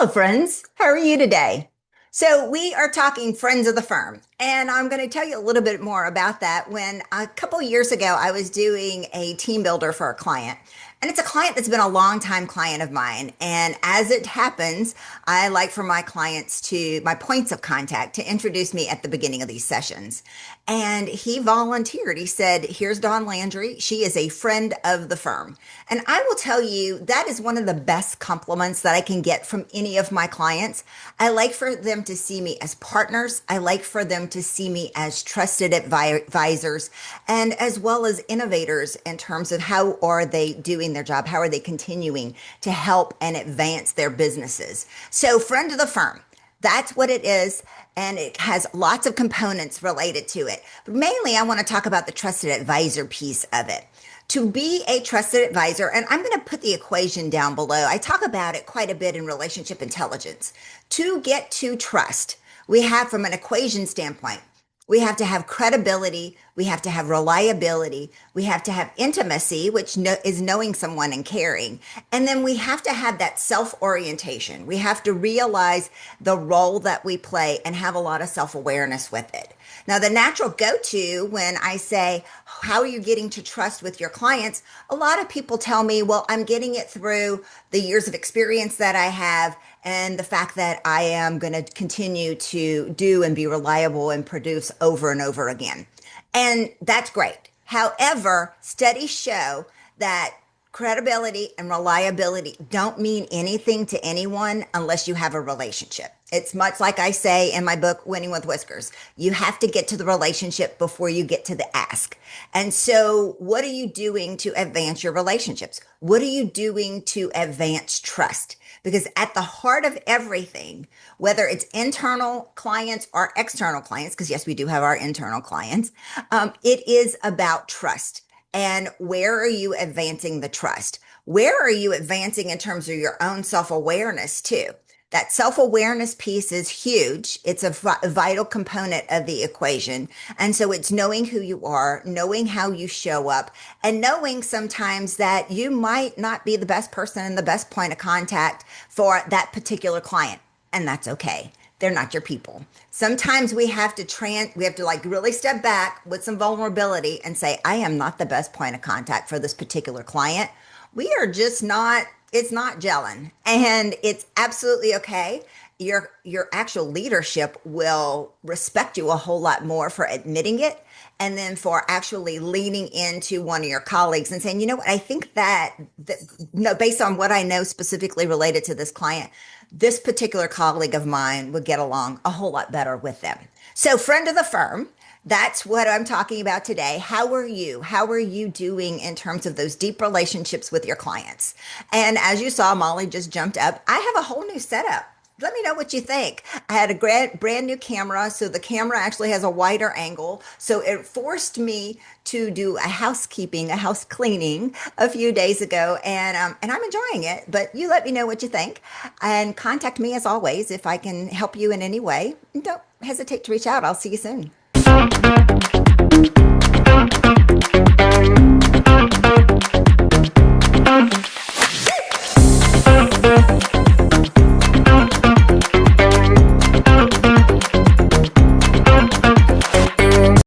friends. How are you today? So, we are talking friends of the firm, and I'm going to tell you a little bit more about that. When a couple years ago, I was doing a team builder for a client, and it's a client that's been a long time client of mine. And as it happens, I like for my clients to, my points of contact, to introduce me at the beginning of these sessions. And he volunteered. He said, "Here's Dawn Landry. She is a friend of the firm." And I will tell you, that is one of the best compliments that I can get from any of my clients. I like for them to see me as partners. I like for them to see me as trusted advisors and as well as innovators in terms of how are they doing their job? How are they continuing to help and advance their businesses? So, friend of the firm. That's what it is. And it has lots of components related to it. But mainly, I want to talk about the trusted advisor piece of it. To be a trusted advisor, and I'm going to put the equation down below. I talk about it quite a bit in relationship intelligence. To get to trust, we have, from an equation standpoint, we have to have credibility. We have to have reliability. We have to have intimacy, which is knowing someone and caring. And then we have to have that self-orientation. We have to realize the role that we play and have a lot of self-awareness with it. Now, the natural go-to when I say, how are you getting to trust with your clients? A lot of people tell me, well, I'm getting it through the years of experience that I have and the fact that I am going to continue to do and be reliable and produce over and over again. And that's great. However, studies show that credibility and reliability don't mean anything to anyone unless you have a relationship. It's much like I say in my book, Winning with Whiskers. You have to get to the relationship before you get to the ask. And so what are you doing to advance your relationships? What are you doing to advance trust? Because at the heart of everything, whether it's internal clients or external clients, because yes, we do have our internal clients, it is about trust. And where are you advancing the trust? Where are you advancing in terms of your own self-awareness too? That self-awareness piece is huge. It's a vital component of the equation. And so it's knowing who you are, knowing how you show up, and knowing sometimes that you might not be the best person and the best point of contact for that particular client. And that's okay. They're not your people. Sometimes we have to like really step back with some vulnerability and say, I am not the best point of contact for this particular client. We are just not, it's not gelling, and it's absolutely okay. Your actual leadership will respect you a whole lot more for admitting it, and then for actually leaning into one of your colleagues and saying, you know what, I think that no, based on what I know specifically related to this client, this particular colleague of mine would get along a whole lot better with them. So, friend of the firm, that's what I'm talking about today. How are you? How are you doing in terms of those deep relationships with your clients? And as you saw, Molly just jumped up. I have a whole new setup. Let me know what you think. I had a brand new camera, so the camera actually has a wider angle. So it forced me to do a house cleaning a few days ago, and I'm enjoying it. But you let me know what you think, and contact me as always if I can help you in any way. Don't hesitate to reach out. I'll see you soon.